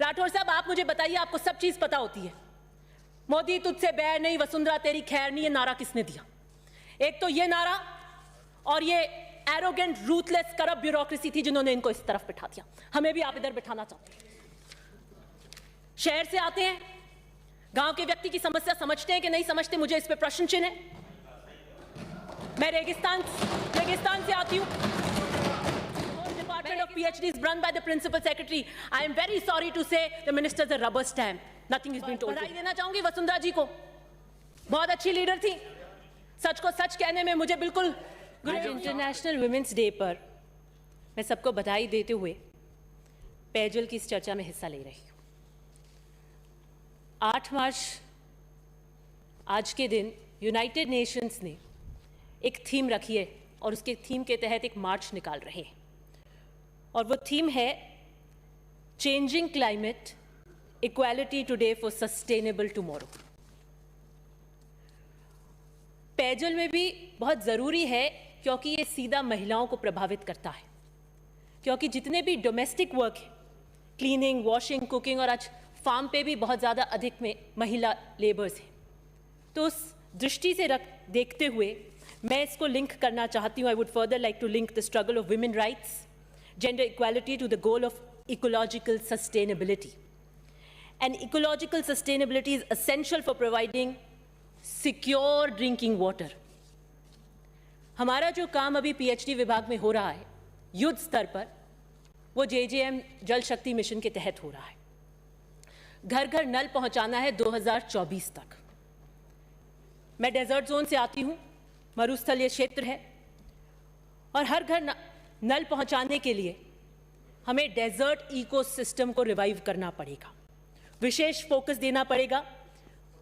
राठौर साहब, आप मुझे बताइए, आपको सब चीज पता होती है। मोदी तुझसे बैर नहीं, वसुंधरा तेरी खैर नहीं, ये नारा किसने दिया? एक तो ये नारा और ये एरोगेंट, रूथलेस, करप्ट ब्यूरोक्रेसी थी जिन्होंने इनको इस तरफ बिठा दिया। हमें भी आप इधर बिठाना चाहते हैं। शहर से आते हैं, गांव के व्यक्ति की समस्या समझते हैं कि नहीं समझते, मुझे इस पे प्रश्न चिन्ह है। मैं रेगिस्तान से आती हूं। Department of PhD is run by the principal secretary. I am very sorry to say the minister is a rubber stamp. Nothing is being told. बधाई देना चाहूंगी वसुंधरा जी को, बहुत अच्छी लीडर थी। सच को सच कहने में मुझे बिल्कुल। आज इंटरनेशनल वुमेन्स डे पर मैं सबको बधाई देते हुए पेयजल की इस चर्चा में हिस्सा ले रही हूँ। 8 मार्च आज के दिन यूनाइटेड नेशंस ने एक थीम रखी है और उसके थीम के तहत एक मार्च निकाल रहे हैं और वो थीम है changing climate, equality today for sustainable tomorrow. पेयजल में भी बहुत ज़रूरी है क्योंकि ये सीधा महिलाओं को प्रभावित करता है, क्योंकि जितने भी डोमेस्टिक वर्क है, क्लीनिंग, वॉशिंग, कुकिंग, और आज फार्म पे भी बहुत ज़्यादा अधिक में महिला लेबर्स हैं। तो उस दृष्टि से देखते हुए मैं इसको लिंक करना चाहती हूँ। I would further like to link the struggle of women rights, gender equality to the goal of ecological sustainability. And ecological sustainability is essential for providing secure drinking water. हमारा जो काम अभी PhD विभाग में हो रहा है युद्ध स्तर पर, वो JJM जल शक्ति मिशन के तहत हो रहा है। घर घर नल पहुंचाना है 2024 तक। मैं डेजर्ट जोन से आती हूं, मरुस्थलीय क्षेत्र है, और हर घर नल पहुंचाने के लिए हमें डेजर्ट इकोसिस्टम को रिवाइव करना पड़ेगा, विशेष फोकस देना पड़ेगा,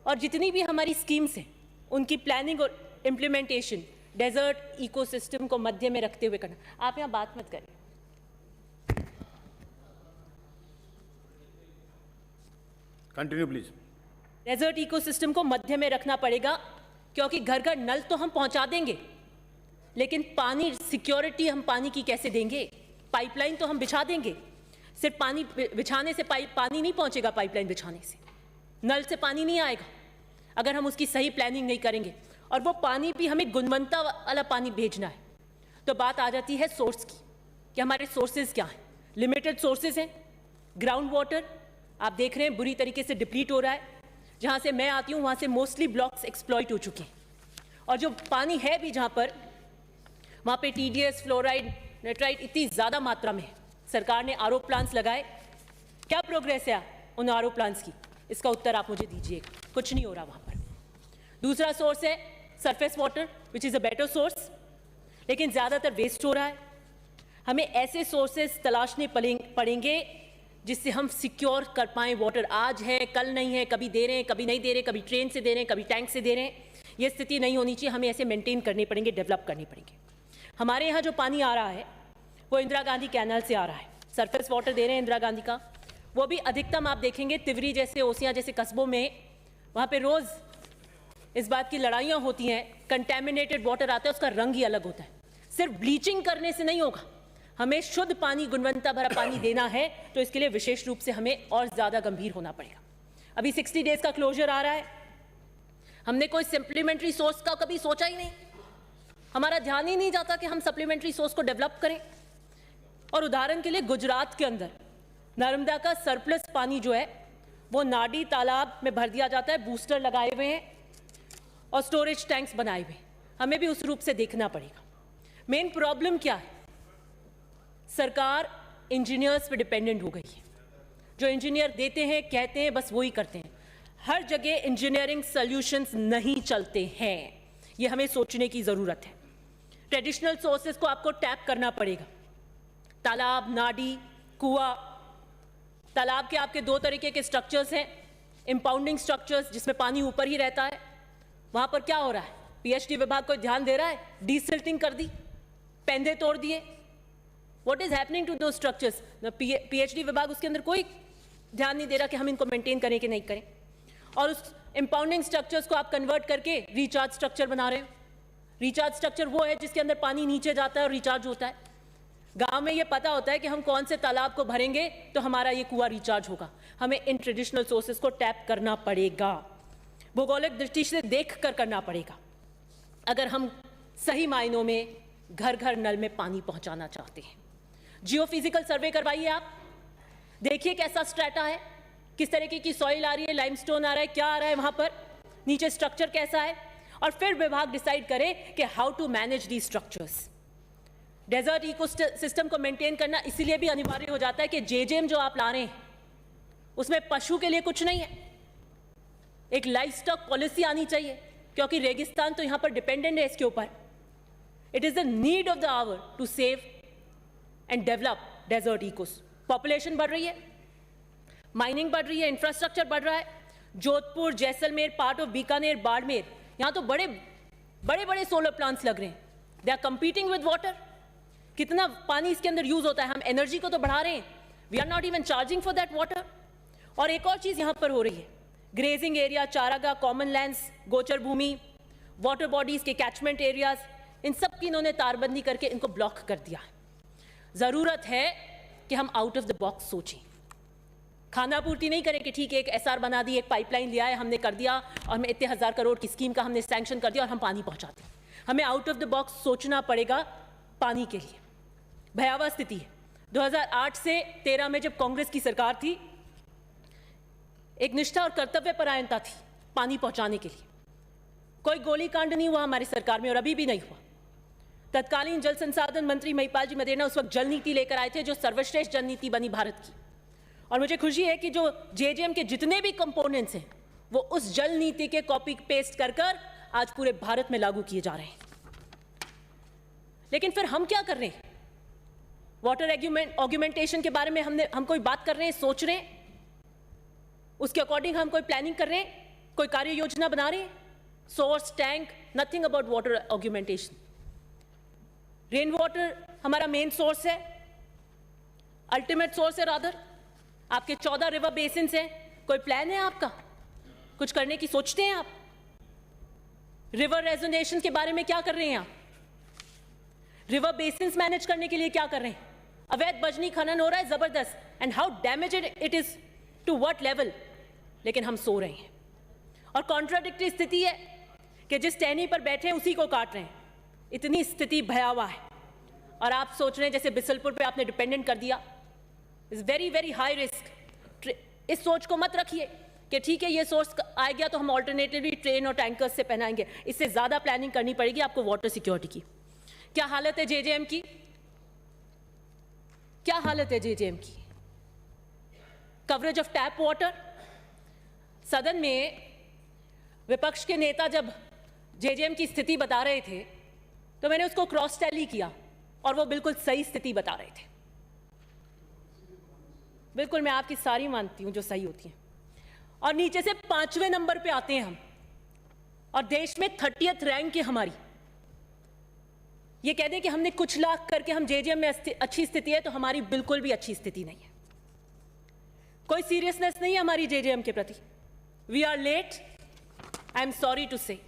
और जितनी भी हमारी स्कीम्स हैं उनकी प्लानिंग और इम्प्लीमेंटेशन डेजर्ट इकोसिस्टम को मध्य में रखते हुए करना। आप यहाँ बात मत करिए। Continue please. डेजर्ट इकोसिस्टम को मध्य में रखना पड़ेगा, क्योंकि घर घर नल तो हम पहुंचा देंगे, लेकिन पानी सिक्योरिटी हम पानी की कैसे देंगे? पाइपलाइन तो हम बिछा देंगे, सिर्फ पानी बिछाने से पानी नहीं पहुंचेगा, पाइपलाइन बिछाने से नल से पानी नहीं आएगा अगर हम उसकी सही प्लानिंग नहीं करेंगे। और वो पानी भी हमें गुणवत्ता वाला पानी भेजना है। तो बात आ जाती है सोर्स की, कि हमारे सोर्सेज क्या हैं। लिमिटेड सोर्सेज हैं। ग्राउंड वाटर आप देख रहे हैं बुरी तरीके से डिप्लीट हो रहा है। जहाँ से मैं आती हूँ वहाँ से मोस्टली ब्लॉक्स एक्सप्लॉइट हो चुके हैं, और जो पानी है भी जहाँ पर, वहाँ पे TDS, फ्लोराइड, नाइट्राइट इतनी ज़्यादा मात्रा में है। सरकार ने RO प्लांट्स लगाए, क्या प्रोग्रेस है उन RO प्लांट्स की? इसका उत्तर आप मुझे दीजिएगा। कुछ नहीं हो रहा वहाँ पर। दूसरा सोर्स है surface water, which is a better source, लेकिन ज़्यादातर वेस्ट हो रहा है। हमें ऐसे सोर्सेज तलाशने पड़ेंगे जिससे हम सिक्योर कर पाएँ वाटर। आज है, कल नहीं है, कभी दे रहे हैं, कभी नहीं दे रहे, कभी ट्रेन से दे रहे हैं, कभी टैंक से दे रहे हैं। ये स्थिति नहीं होनी चाहिए। हमें ऐसे मेंटेन करने पड़ेंगे, डेवलप करने पड़ेंगे। हमारे यहाँ जो पानी आ रहा है वो इंदिरा गांधी कैनाल से आ रहा है। सरफेस वाटर दे रहे हैं इंदिरा गांधी का, वो भी अधिकतम आप देखेंगे तिवरी जैसे, ओसियाँ जैसे कस्बों में, वहाँ पे रोज़ इस बात की लड़ाइयाँ होती हैं। कंटेमिनेटेड वाटर आता है, उसका रंग ही अलग होता है। सिर्फ ब्लीचिंग करने से नहीं होगा, हमें शुद्ध पानी, गुणवत्ता भरा पानी देना है, तो इसके लिए विशेष रूप से हमें और ज़्यादा गंभीर होना पड़ेगा। अभी 60 डेज का क्लोजर आ रहा है। हमने कोई सप्लीमेंट्री सोर्स का कभी सोचा ही नहीं। हमारा ध्यान ही नहीं जाता कि हम सप्लीमेंट्री सोर्स को डेवलप करें। और उदाहरण के लिए गुजरात के अंदर नर्मदा का सरप्लस पानी जो है वो नाडी तालाब में भर दिया जाता है। बूस्टर लगाए हुए हैं और स्टोरेज टैंक्स बनाए हुए हैं। हमें भी उस रूप से देखना पड़ेगा। मेन प्रॉब्लम क्या है? सरकार इंजीनियर्स पे डिपेंडेंट हो गई है। जो इंजीनियर देते हैं, कहते हैं, बस वही करते हैं। हर जगह इंजीनियरिंग सॉल्यूशंस नहीं चलते हैं, ये हमें सोचने की ज़रूरत है। ट्रेडिशनल सोर्सेज को आपको टैप करना पड़ेगा। तालाब, नाडी, कुआं। तालाब के आपके 2 तरीके के स्ट्रक्चर्स हैं। इंपाउंडिंग स्ट्रक्चर्स, जिसमें पानी ऊपर ही रहता है। वहाँ पर क्या हो रहा है? PhD विभाग को ध्यान दे रहा है? डीसिल्टिंग कर दी, पेंधे तोड़ दिए। व्हाट इज हैपनिंग टू दो स्ट्रक्चर्स? PhD विभाग उसके अंदर कोई ध्यान नहीं दे रहा कि हम इनको मेंटेन करें कि नहीं करें। और उस इंपाउंडिंग स्ट्रक्चर्स को आप कन्वर्ट करके रिचार्ज स्ट्रक्चर बना रहे हो। रिचार्ज स्ट्रक्चर वो है जिसके अंदर पानी नीचे जाता है और रिचार्ज होता है। गांव में ये पता होता है कि हम कौन से तालाब को भरेंगे तो हमारा ये कुआं रिचार्ज होगा। हमें इन ट्रेडिशनल सोर्सेज को टैप करना पड़ेगा, भौगोलिक दृष्टि से देख कर करना पड़ेगा, अगर हम सही मायनों में घर घर नल में पानी पहुंचाना चाहते हैं। जियोफिजिकल सर्वे करवाइए, आप देखिए कैसा स्ट्रेटा है, किस तरीके की सॉइल आ रही है, लाइमस्टोन आ रहा है, क्या आ रहा है वहां पर, नीचे स्ट्रक्चर कैसा है, और फिर विभाग डिसाइड करे कि how to manage the structures. Desert ecosystem को मेंटेन करना इसीलिए भी अनिवार्य हो जाता है कि जेजेएम जो आप ला रहे हैं उसमें पशु के लिए कुछ नहीं है, एक लाइफ स्टॉक पॉलिसी आनी चाहिए, क्योंकि रेगिस्तान तो यहां पर डिपेंडेंट है इसके ऊपर। It is the need of the hour to save and develop desert ecos. Population बढ़ रही है, माइनिंग बढ़ रही है, इंफ्रास्ट्रक्चर बढ़ रहा है। जोधपुर, जैसलमेर, पार्ट ऑफ बीकानेर, बाड़मेर, यहां तो बड़े बड़े सोलर प्लांट्स लग रहे हैं। They are competing with water. कितना पानी इसके अंदर यूज होता है, हम एनर्जी को तो बढ़ा रहे हैं, we are not even charging for that water. और एक और चीज यहां पर हो रही है, ग्रेजिंग एरिया, चारागाह, कॉमन लैंड्स, गोचर भूमि, वाटर बॉडीज के कैचमेंट एरियाज, इन सब की इन्होंने तारबंदी करके इनको ब्लॉक कर दिया है। जरूरत है कि हम आउट ऑफ द बॉक्स सोचें, खाना पूर्ति नहीं करें कि ठीक है एक एसआर बना दी, एक पाइपलाइन लिया है हमने कर दिया, और हमें इतने 1000 करोड़ की स्कीम का हमने सैंक्शन कर दिया और हम पानी पहुंचाते हैं। हमें आउट ऑफ द बॉक्स सोचना पड़ेगा पानी के लिए। भयावह स्थिति है। 2008 से 13 में जब कांग्रेस की सरकार थी, एक निष्ठा और कर्तव्य परायणता थी पानी पहुंचाने के लिए। कोई गोलीकांड नहीं हुआ हमारी सरकार में और अभी भी नहीं हुआ। तत्कालीन जल संसाधन मंत्री महिपाल जी मदेना उस वक्त जल नीति लेकर आए थे, जो सर्वश्रेष्ठ जल नीति बनी भारत की। और मुझे खुशी है कि जो जेजेएम के जितने भी कंपोनेंट्स हैं वो उस जल नीति के कॉपी पेस्ट कर कर आज पूरे भारत में लागू किए जा रहे हैं। लेकिन फिर हम क्या कर रहे हैं? वाटर ऑग्यूमेंटेशन के बारे में हम कोई बात कर रहे हैं, सोच रहे हैं, उसके अकॉर्डिंग हम कोई प्लानिंग कर रहे हैं, कोई कार्य योजना बना रहे हैं? Source, tank, nothing about water augmentation. Rain water हमारा मेन सोर्स है, अल्टीमेट सोर्स है रादर। आपके 14 रिवर बेसिन्स हैं, कोई प्लान है आपका? कुछ करने की सोचते हैं आप? रिवर रेजोनेशन के बारे में क्या कर रहे हैं आप? रिवर बेसिन्स मैनेज करने के लिए क्या कर रहे हैं? अवैध बजनी खनन हो रहा है जबरदस्त, and how damaged it is to what level. लेकिन हम सो रहे हैं और कॉन्ट्राडिक्टरी स्थिति है कि जिस टहनी पर बैठे हैं उसी को काट रहे हैं। इतनी स्थिति भयावह है और आप सोच रहे हैं जैसे बिसलपुर पे आपने डिपेंडेंट कर दिया। Is very very high risk. इस सोच को मत रखिए कि ठीक है ये सोर्स आ गया तो हम ऑल्टरनेटिवली ट्रेन और टैंकर्स से पहनाएंगे। इससे ज्यादा प्लानिंग करनी पड़ेगी आपको वाटर सिक्योरिटी की। क्या हालत है जेजेएम की? क्या हालत है जेजेएम की? Coverage of tap water. सदन में विपक्ष के नेता जब जेजेएम की स्थिति बता रहे थे तो मैंने उसको क्रॉस टैली किया और वो बिल्कुल सही स्थिति बता रहे थे। बिल्कुल मैं आपकी सारी मानती हूं जो सही होती हैं। और नीचे से 5वें नंबर पे आते हैं हम, और देश में 30th रैंक है हमारी। ये कह दें कि हमने कुछ लाख करके हम जेजेएम में अच्छी स्थिति है, तो हमारी बिल्कुल भी अच्छी स्थिति नहीं है। कोई सीरियसनेस नहीं है हमारी जेजेएम के प्रति। We are late, I am sorry to say.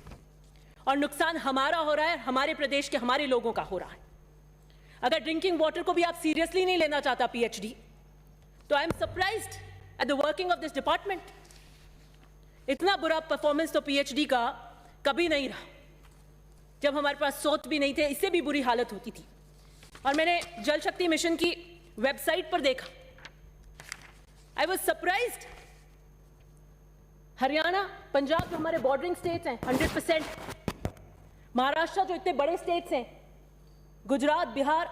और नुकसान हमारा हो रहा है, हमारे प्रदेश के हमारे लोगों का हो रहा है। अगर ड्रिंकिंग वाटर को भी आप सीरियसली नहीं लेना चाहता पीएचडी, तो I am surprised at the working of this department. इतना बुरा परफॉर्मेंस तो पीएचडी का कभी नहीं रहा। जब हमारे पास स्रोत भी नहीं थे, इससे भी बुरी हालत होती थी। और मैंने जल शक्ति मिशन की वेबसाइट पर देखा, I was surprised. Haryana, Punjab जो हमारे बॉर्डरिंग स्टेट्स हैं 100%, महाराष्ट्र जो इतने बड़े स्टेट्स हैं, गुजरात, बिहार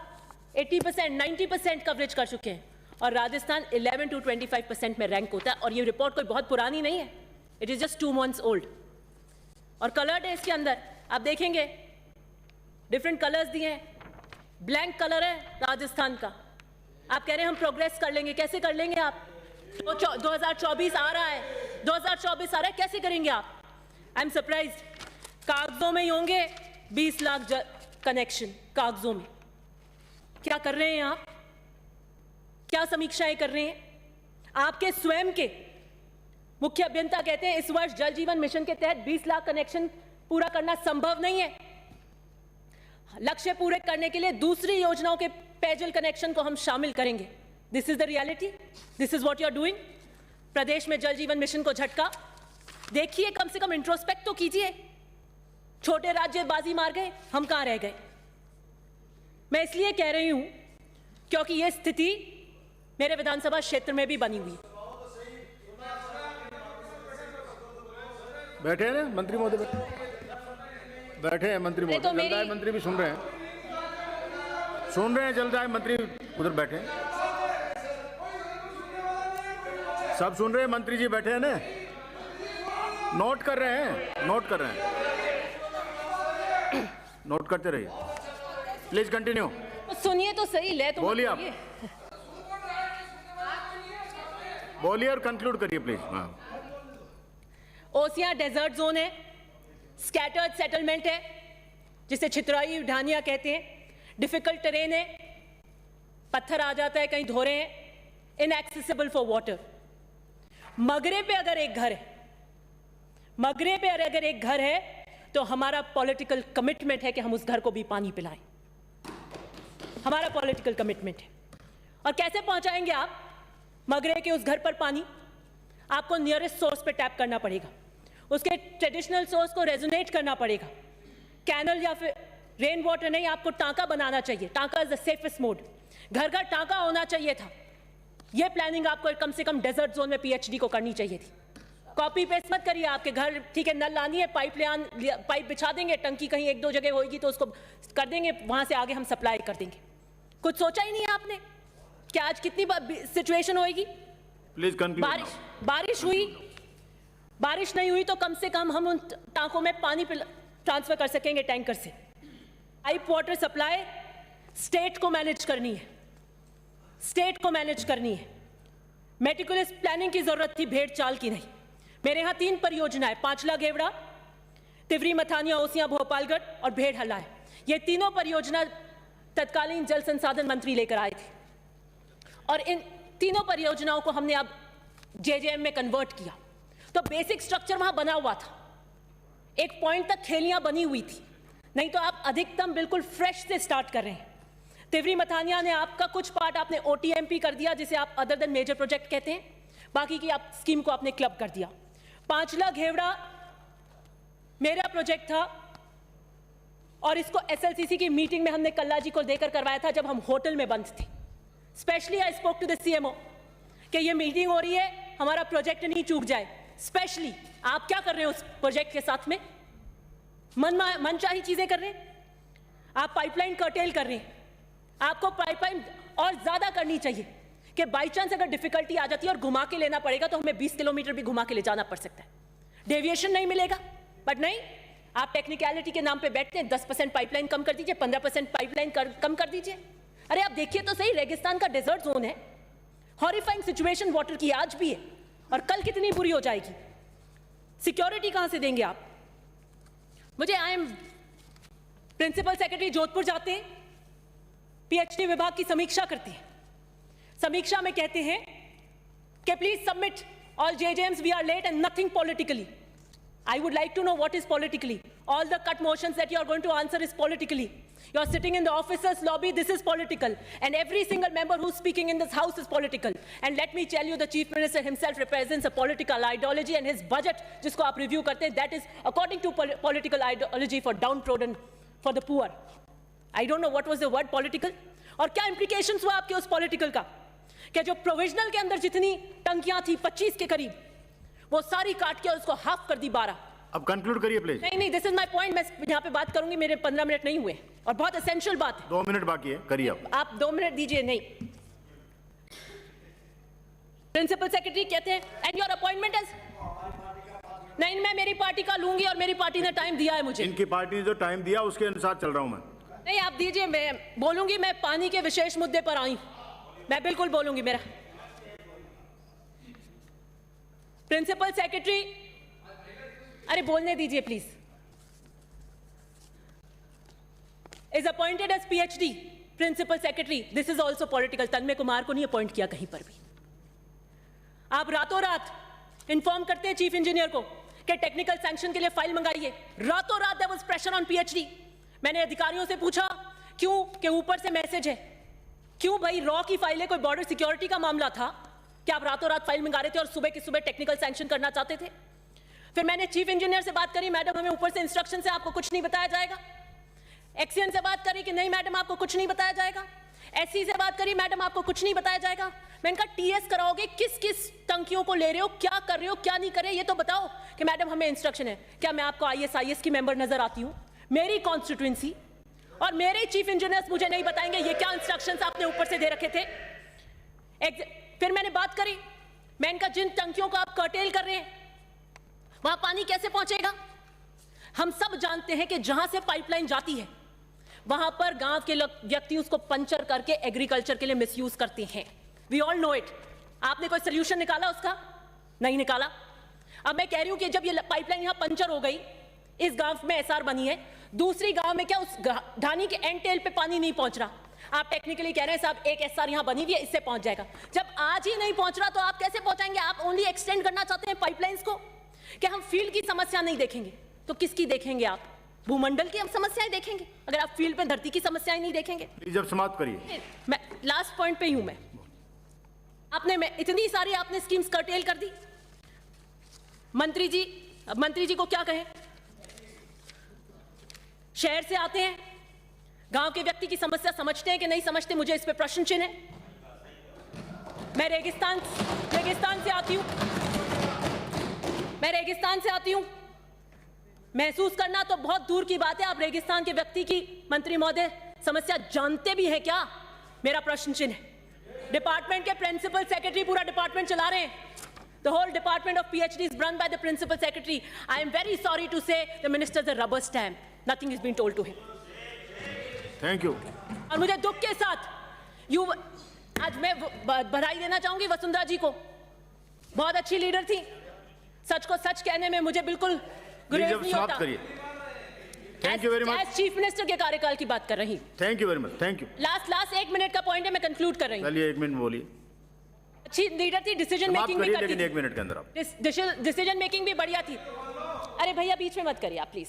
80%, 90% कवरेज कर चुके हैं, और राजस्थान 11 to 25% में रैंक होता है। और ये रिपोर्ट कोई बहुत पुरानी नहीं है, it is just 2 months old. और कलर्ड है इसके अंदर, आप देखेंगे डिफरेंट कलर्स दिए हैं। ब्लैंक कलर है राजस्थान का। आप कह रहे हैं हम प्रोग्रेस कर लेंगे, कैसे कर लेंगे आप? तो 2024 आ रहा है, 2024 आ रहा है, कैसे करेंगे आप? I am surprised. कागजों में ही होंगे 20 लाख कनेक्शन, कागजों में। क्या कर रहे हैं आप? क्या समीक्षाएं कर रहे हैं? आपके स्वयं के मुख्य अभियंता कहते हैं इस वर्ष जल जीवन मिशन के तहत 20 लाख कनेक्शन पूरा करना संभव नहीं है। लक्ष्य पूरे करने के लिए दूसरी योजनाओं के पेयजल कनेक्शन को हम शामिल करेंगे। This is the reality, this is what you are doing. प्रदेश में जल जीवन मिशन को झटका। देखिए, कम से कम इंट्रोस्पेक्ट तो कीजिए। छोटे राज्य बाजी मार गए, हम कहां रह गए। मैं इसलिए कह रही हूं क्योंकि यह स्थिति मेरे विधानसभा क्षेत्र में भी बनी हुई है। बैठे हैं ना मंत्री महोदय, बैठे हैं मंत्री महोदय। तो जल दाय मंत्री भी सुन रहे हैं, जल दाय मंत्री उधर बैठे हैं, सब सुन रहे हैं। मंत्री जी बैठे हैं ना, नोट कर रहे हैं, नोट करते रहिए। Please continue. सुनिए तो सही, ले तो बोलिए आप, बोलिए और कंक्लूड करिए प्लीज। हाँ, ओसियां डेजर्ट जोन है, स्कैटर्ड सेटलमेंट है जिसे छितराई ढानिया कहते हैं, डिफिकल्ट टेरेन है, पत्थर आ जाता है, कहीं धोरे हैं, इनएक्सेसिबल फॉर वाटर। मगरे पे अगर एक घर है तो हमारा पॉलिटिकल कमिटमेंट है कि हम उस घर को भी पानी पिलाएं। हमारा पॉलिटिकल कमिटमेंट है। और कैसे पहुंचाएंगे आप मगरे के उस घर पर पानी? आपको नियरेस्ट सोर्स पे टैप करना पड़ेगा, उसके ट्रेडिशनल सोर्स को रेजोनेट करना पड़ेगा। कैनल या फिर रेन वाटर नहीं, आपको टांका बनाना चाहिए। टांका इज द सेफेस्ट मोड। घर घर टांका होना चाहिए था। यह प्लानिंग आपको कम से कम डेजर्ट जोन में पीएचडी को करनी चाहिए थी। कॉपी पेस्ट मत करिए। आपके घर ठीक है, नल लानी है, पाइप बिछा देंगे, टंकी कहीं एक दो जगह होगी तो उसको कर देंगे, वहां से आगे हम सप्लाई कर देंगे। कुछ सोचा ही नहीं है आपने कि आज कितनी सिचुएशन होगी। Please conclude. बारिश नहीं हुई तो कम से कम हम उन टांकों में पानी ट्रांसफर कर सकेंगे टैंकर से। पाइप वाटर सप्लाई स्टेट को मैनेज करनी है। मेटिकुलस प्लानिंग की जरूरत थी, भेड़ चाल की नहीं। मेरे यहां 3 परियोजनाएं, पांचला घेवड़ा, तिवरी मथानिया ओसियां भोपालगढ़ और भेड़ हल्ला है। ये तीनों परियोजना तत्कालीन जल संसाधन मंत्री लेकर आए थे और इन तीनों परियोजनाओं को हमने अब जेजेएम में कन्वर्ट किया। तो बेसिक स्ट्रक्चर वहां बना हुआ था, एक पॉइंट तक खेलियां बनी हुई थी, नहीं तो आप अधिकतम बिल्कुल फ्रेश से स्टार्ट कर रहे हैं। तिवरी मथानिया ने आपका कुछ पार्ट आपने ओटीएमपी कर दिया, जिसे आप अदर देन मेजर प्रोजेक्ट कहते हैं, बाकी की आप स्कीम को आपने क्लब कर दिया। पांचला घेवड़ा मेरा प्रोजेक्ट था और इसको एसएलसीसी की मीटिंग में हमने कल्ला जी को देकर करवाया था जब हम होटल में बंद थे। Specially I spoke to the CMO कि ये मीटिंग हो रही है, हमारा प्रोजेक्ट नहीं चूक जाए। स्पेशली आप क्या कर रहे हो उस प्रोजेक्ट के साथ में? मनचाही चीजें कर रहे हैं आप, पाइपलाइन कर्टेल कर रहे हैं। आपको पाइपलाइन और ज्यादा करनी चाहिए कि बाई चांस अगर डिफिकल्टी आ जाती है और घुमा के लेना पड़ेगा तो हमें 20 किलोमीटर भी घुमा के ले जाना पड़ सकता है। डेविएशन नहीं मिलेगा, बट नहीं, आप टेक्निकलिटी के नाम पे बैठते हैं। 10% पाइपलाइन कम कर दीजिए, 15% पाइपलाइन कम कर दीजिए। अरे आप देखिए तो सही, रेगिस्तान का डेजर्ट जोन है, हॉरिफाइंग सिचुएशन वाटर की आज भी है और कल कितनी बुरी हो जाएगी। सिक्योरिटी कहां से देंगे आप? मुझे प्रिंसिपल सेक्रेटरी जोधपुर जाते हैं, पीएचडी विभाग की समीक्षा करते हैं। समीक्षा में कहते हैं कि please submit all JJMs, we are late and nothing politically. I would like to know what is politically. All the cut motions that you are going to answer is politically. You are sitting in the officers' lobby, this is political. And every single member who's speaking in this house is political. And let me tell you, the Chief Minister himself represents a political ideology, and his budget, jisko aap review karte hain, that is according to political ideology for downtrodden, for the poor. I don't know what was the word political. और क्या implications हुआ आपके उस political का? कि जो provisional के अंदर जितनी टंकियां थी 25 के करीब, वो सारी काट के उसको हाफ कर दी 12। अब कंक्लूड करिए प्लीज। नहीं, दिस इज माय पॉइंट। मैं यहाँ पे बात करूंगी, मेरे 15 मिनट नहीं हुए और बहुत एसेंशियल बात है। 2 मिनट बाकी है, करिए आप 2 मिनट दीजिए। नहीं, प्रिंसिपल सेक्रेटरी कहते हैं एंड योर अपॉइंटमेंट इज नहीं, मैं मेरी पार्टी का लूंगी और मेरी पार्टी ने टाइम दिया है मुझे। इनकी पार्टी ने जो टाइम दिया उसके अनुसार चल रहा हूं मैं। नहीं, आप दीजिए, मैं बोलूंगी। मैं पानी के विशेष मुद्दे पर आई, मैं बिल्कुल बोलूंगी। मेरा प्रिंसिपल सेक्रेटरी, अरे बोलने दीजिए please, is appointed as PHD principal secretary. This is also political. Tanmay Kumar को नहीं अपॉइंट किया कहीं पर भी। आप रातों रात इंफॉर्म करते हैं चीफ इंजीनियर को कि टेक्निकल सैंक्शन के लिए फाइल मंगाइए। रातों रात there was pressure on PhD. मैंने अधिकारियों से पूछा क्यों, कि ऊपर से मैसेज है क्यों भाई रॉ की फाइल है, कोई बॉर्डर सिक्योरिटी का मामला था क्या? आप रातों रात फाइल मंगा रहे थे और सुबह की सुबह टेक्निकल सैंक्शन करना चाहते थे? फिर मैंने चीफ इंजीनियर से बात करी, मैडम हमें ऊपर से इंस्ट्रक्शन से आपको कुछ नहीं बताया जाएगा। एक्सीएन से बात करी कि नहीं मैडम आपको कुछ नहीं बताया जाएगा। एससी से बात करी, मैडम आपको कुछ नहीं बताया जाएगा। मैंने कहा टीएस कराओगे, किस किस टंकियों को ले रहे हो, क्या कर रहे हो, क्या नहीं कर रहे, ये तो बताओ कि मैडम हमें इंस्ट्रक्शन है। क्या मैं आपको आईएसआईएस की मेंबर नजर आती हूं? मेरी कॉन्स्टिट्यूएंसी और मेरे चीफ इंजीनियर्स मुझे नहीं बताएंगे ये क्या इंस्ट्रक्शंस आपने ऊपर से दे रखे थे? फिर मैंने बात करी, मैंने कहा जिन टंकियों को आप कर्टेल कर रहे हैं वहां पानी कैसे पहुंचेगा? हम सब जानते हैं कि जहां से पाइपलाइन जाती है वहां पर गांव के व्यक्ति उसको पंचर करके एग्रीकल्चर के लिए मिसयूज करते हैं। We all know it. आपने कोई सोल्यूशन निकाला उसका? नहीं निकाला। अब मैं कह रही हूं कि जब ये पाइपलाइन यहां पंचर हो गई, इस गांव में एसआर बनी है, दूसरी गांव में क्या उस ढानी के एंड टेल पे पानी नहीं पहुंच रहा? आप टेक्निकली कह रहे हैं साहब एक एसआर यहां बनी हुई है, इससे पहुंच जाएगा। जब आज ही नहीं पहुंच रहा तो आप कैसे पहुंचाएंगे? आप ओनली एक्सटेंड करना चाहते हैं पाइपलाइंस को कि हम फील्ड की समस्या नहीं देखेंगे, तो किसकी देखेंगे आप? भूमंडल की हम समस्याएं देखेंगे अगर आप फील्ड पे धरती की समस्याएं नहीं देखेंगे। जब समाप्त करिए। मैं लास्ट पॉइंट पे ही हूं। मैं इतनी सारी आपने स्कीम्स कर्टेल कर दी। मंत्री जी को क्या कहें? शहर से आते हैं, गांव के व्यक्ति की समस्या समझते हैं कि नहीं समझते, मुझे इस पे प्रश्न चिन्ह है। मैं रेगिस्तान से आती हूं। महसूस करना तो बहुत दूर की बात है, आप रेगिस्तान के व्यक्ति की मंत्री महोदय समस्या जानते भी हैं क्या? मेरा प्रश्न चिन्ह है। डिपार्टमेंट के प्रिंसिपल सेक्रेटरी पूरा डिपार्टमेंट चला रहे हैं। The whole department of PhD is run by the principal secretary. I am very sorry to say the minister is a rubber stamp. Nothing is being told to him. Thank you. और मुझे दुख के साथ आज मैं बधाई देना चाहूंगी वसुंधरा जी को। बहुत अच्छी लीडर थी। सच को सच कहने में मुझे बिल्कुल गुरेज नहीं होता। Thank you very much. As chief minister के कार्यकाल की बात कर रही हूँ। Thank you very much. Thank you. Last 1 minute का पॉइंट है, मैं कंक्लूड कर रही हूँ। चलिए 1 मिनट बोलिए। अच्छी लीडर थी, डिसीजन मेकिंग भी करती थी। 1 मिनट के अंदर आप डिसीजन मेकिंग भी बढ़िया थी। अरे भैया बीच में मत करिए आप प्लीज।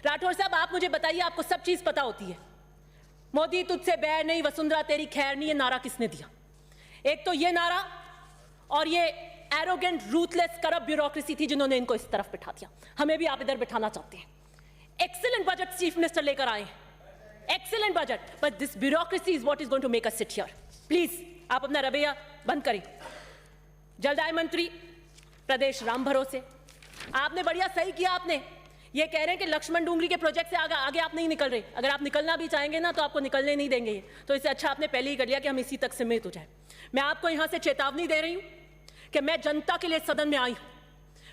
राठौर साहब आप मुझे बताइए, आपको सब चीज पता होती है। मोदी तुझसे बैर नहीं, वसुंधरा तेरी खैर नहीं, ये नारा किसने दिया? एक तो ये नारा और ये एरोगेंट रूथलेस करप्ट ब्यूरोक्रेसी थी जिन्होंने इनको इस तरफ बिठा दिया। हमें भी आप इधर बिठाना चाहते हैं। एक्सीलेंट बजट चीफ मिनिस्टर लेकर आए, excellent budget, but this bureaucracy is what is going to make us sit here. Please आप अपना रवैया बंद करें। जलदाय मंत्री प्रदेश राम भरोसे, आपने बढ़िया सही किया। आपने ये कह रहे हैं कि लक्ष्मण डूंगरी के प्रोजेक्ट से आगे आप नहीं निकल रहे। अगर आप निकलना भी चाहेंगे ना तो आपको निकलने नहीं देंगे, तो इससे अच्छा आपने पहले ही कर लिया कि हम इसी तक सीमित हो जाए। मैं आपको यहां से चेतावनी दे रही हूं कि मैं जनता के लिए सदन में आई हूं।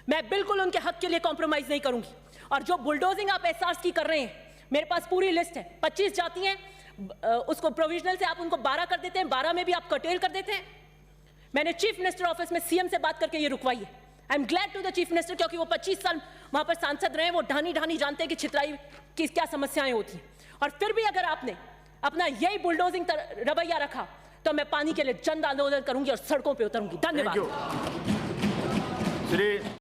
मैं बिल्कुल उनके हक के लिए कॉम्प्रोमाइज नहीं करूंगी। और जो बुलडोजिंग आप एसआर्स की कर रहे हैं, मेरे पास पूरी लिस्ट है। 25 जाती हैं, उसको प्रोविजनल से आप उनको 12 कर देते हैं, 12 में भी आप कर्टेल कर देते हैं। मैंने चीफ मिनिस्टर ऑफिस में सीएम से बात करके ये रुकवाई है। I am glad to the chief minister, क्योंकि वो 25 साल वहां पर सांसद रहे, वो ढानी जानते हैं कि छितराई की क्या समस्याएं होती हैं। और फिर भी अगर आपने अपना यही बुलडोजिंग रवैया रखा तो मैं पानी के लिए जन आंदोलन करूंगी और सड़कों पर उतरूंगी। धन्यवाद।